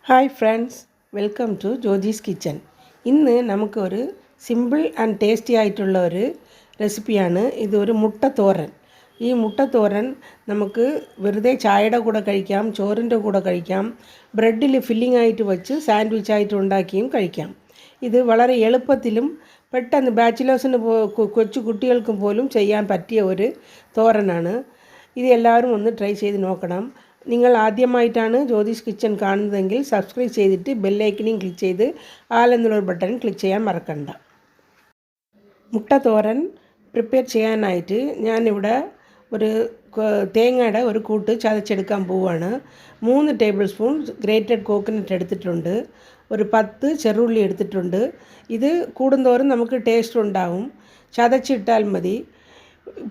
Hi friends, welcome to Jyoti's Kitchen. ഇന്ന് നമുക്ക് ഒരു സിമ്പിൾ ആൻഡ് ടേസ്റ്റി ആയിട്ടുള്ള ഒരു റെസിപ്പിയാണ്. ഇതൊരു മുട്ട തോരൻ. ഈ മുട്ട തോരൻ നമുക്ക് വെറുതെ ചായയുടെ കൂടെ കഴിക്കാം, ചോറിൻ്റെ കൂടെ കഴിക്കാം, ബ്രെഡിൽ ഫില്ലിംഗ് ആയിട്ട് വെച്ച് സാൻഡ്വിച്ച് ആയിട്ട് ഉണ്ടാക്കിയും കഴിക്കാം. ഇത് വളരെ എളുപ്പത്തിലും പെട്ടെന്ന് ബാച്ചിലേഴ്സിന് കൊച്ചു കുട്ടികൾക്കും പോലും ചെയ്യാൻ പറ്റിയ ഒരു തോരനാണ്. ഇത് എല്ലാവരും ഒന്ന് ട്രൈ ചെയ്ത് നോക്കണം. നിങ്ങൾ ആദ്യമായിട്ടാണ് ജ്യോതിസ് കിച്ചൺ കാണുന്നതെങ്കിൽ സബ്സ്ക്രൈബ് ചെയ്തിട്ട് ബെല്ലൈക്കണിയും ക്ലിക്ക് ചെയ്ത് ആൽ എന്നുള്ളൊരു ബട്ടൺ ക്ലിക്ക് ചെയ്യാൻ മറക്കണ്ട. മുട്ട തോരൻ പ്രിപ്പയർ ചെയ്യാനായിട്ട് ഞാനിവിടെ ഒരു തേങ്ങയുടെ ഒരു കൂട്ട് ചതച്ചെടുക്കാൻ പോവുകയാണ്. 3 ടേബിൾ സ്പൂൺ ഗ്രേറ്റഡ് കോക്കനട്ട് എടുത്തിട്ടുണ്ട്. ഒരു 10 ചെറുള്ളി എടുത്തിട്ടുണ്ട്. ഇത് കൂടുന്തോറും നമുക്ക് ടേസ്റ്റ് ഉണ്ടാവും, ചതച്ചിട്ടാൽ മതി.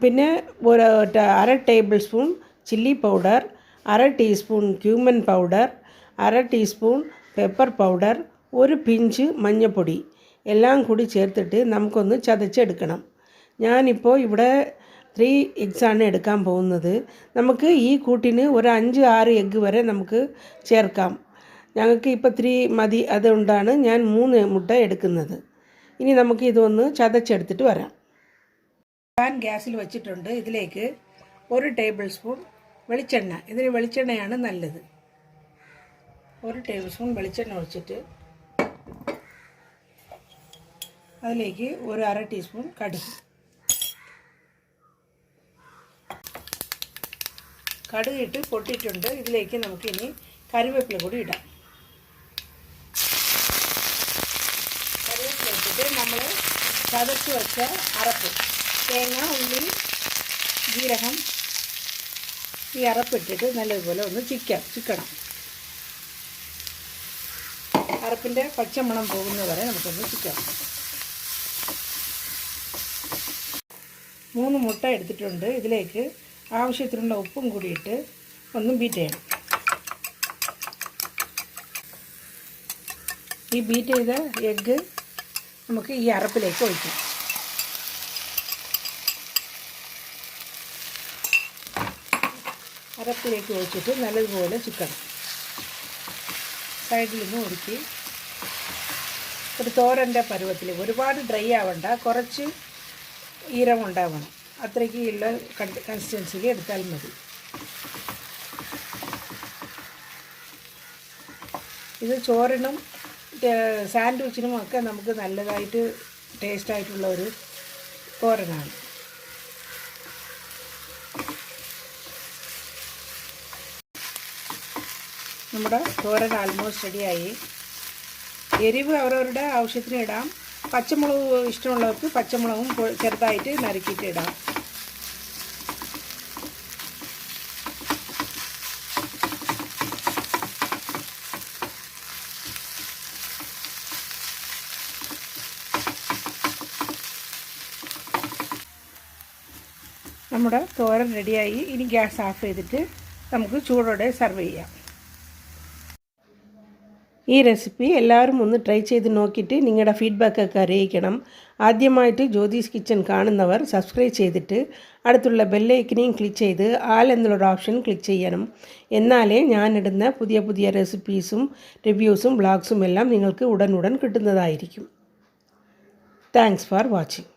പിന്നെ ഒരു 1/2 table spoon chilli powder, 1/2 teaspoon cumin powder, 1/2 teaspoon pepper powder, ഒരു പിഞ്ച് മഞ്ഞൾപ്പൊടി എല്ലാം കൂടി ചേർത്തിട്ട് നമുക്കൊന്ന് ചതച്ചെടുക്കണം. ഞാനിപ്പോൾ ഇവിടെ 3 എഗ്സാണ് എടുക്കാൻ പോകുന്നത്. നമുക്ക് ഈ കൂട്ടിന് ഒരു 5-6 എഗ്ഗ് വരെ നമുക്ക് ചേർക്കാം. ഞങ്ങൾക്ക് ഇപ്പോൾ 3 മതി, അതുകൊണ്ടാണ് ഞാൻ 3 മുട്ട എടുക്കുന്നത്. ഇനി നമുക്ക് ഇതൊന്ന് ചതച്ചെടുത്തിട്ട് വരാം. പാൻ ഗ്യാസിൽ വെച്ചിട്ടുണ്ട്. ഇതിലേക്ക് 1 ടേബിൾ സ്പൂൺ വെളിച്ചെണ്ണ, ഇതിന് വെളിച്ചെണ്ണയാണ് നല്ലത്. 1 ടേബിൾ സ്പൂൺ വെളിച്ചെണ്ണ ഒഴിച്ചിട്ട് അതിലേക്ക് ഒരു 1/2 ടീസ്പൂൺ കടുക് ഇട്ട് പൊട്ടിയിട്ടുണ്ട്. ഇതിലേക്ക് നമുക്കിനി കറിവേപ്പില കൂടി ഇടാം. കറിവേപ്പില ഇട്ടിട്ട് നമ്മൾ ചതച്ച് വെച്ച അരപ്പ്, തേങ്ങ, ഉള്ളി, ജീരകം, ഈ അരപ്പിട്ടിട്ട് നല്ലതുപോലെ ഒന്ന് ചിക്കണം. അരപ്പിൻ്റെ പച്ചമണം പോകുന്നത് വരെ നമുക്കൊന്ന് ചിക്കണം. 3 മുട്ട എടുത്തിട്ടുണ്ട്. ഇതിലേക്ക് ആവശ്യത്തിനുള്ള ഉപ്പും കൂടിയിട്ട് ഒന്ന് ബീറ്റ് ചെയ്യണം. ഈ ബീറ്റ് ചെയ്ത എഗ്ഗ് നമുക്ക് ഈ അരപ്പിലേക്ക് ഒഴിക്കാം. അരപ്പിലേക്ക് ഒഴിച്ചിട്ട് നല്ലതുപോലെ ചിക്കണം. സൈഡിൽ നിന്ന് ഒതുക്കി ഒരു തോരൻ്റെ പരുവത്തിൽ, ഒരുപാട് ഡ്രൈ ആവണ്ട, കുറച്ച് ഈരം ഉണ്ടാവണം, അത്രയ്ക്ക് ഉള്ള കൺസിസ്റ്റൻസിയിൽ എടുത്താൽ മതി. ഇത് ചോറിനും സാൻഡ്വിച്ചിനും ഒക്കെ നമുക്ക് നല്ലതായിട്ട് ടേസ്റ്റായിട്ടുള്ള ഒരു തോരനാണ്. നമ്മുടെ തോരൻ ആൾമോസ്റ്റ് റെഡിയായി. എരിവ് അവരവരുടെ ആവശ്യത്തിന് ഇടാം. പച്ചമുളക് ഇഷ്ടമുള്ളവർക്ക് പച്ചമുളകും ചെറുതായിട്ട് നറുക്കിയിട്ട് ഇടാം. നമ്മുടെ തോരൻ റെഡിയായി. ഇനി ഗ്യാസ് ഓഫ് ചെയ്തിട്ട് നമുക്ക് ചൂടോടെ സർവ് ചെയ്യാം. ഈ റെസിപ്പി എല്ലാവരും ഒന്ന് ട്രൈ ചെയ്ത് നോക്കിയിട്ട് നിങ്ങളുടെ ഫീഡ്ബാക്കൊക്കെ അറിയിക്കണം. ആദ്യമായിട്ട് ജ്യോതിസ് കിച്ചൺ കാണുന്നവർ സബ്സ്ക്രൈബ് ചെയ്തിട്ട് അടുത്തുള്ള ബെല്ലൈക്കനെയും ക്ലിക്ക് ചെയ്ത് ആൽ എന്നുള്ളൊരു ഓപ്ഷൻ ക്ലിക്ക് ചെയ്യണം. എന്നാലേ ഞാനിടുന്ന പുതിയ പുതിയ റെസിപ്പീസും റിവ്യൂസും വ്ളോഗ്സും എല്ലാം നിങ്ങൾക്ക് ഉടൻ കിട്ടുന്നതായിരിക്കും. Thanks for watching.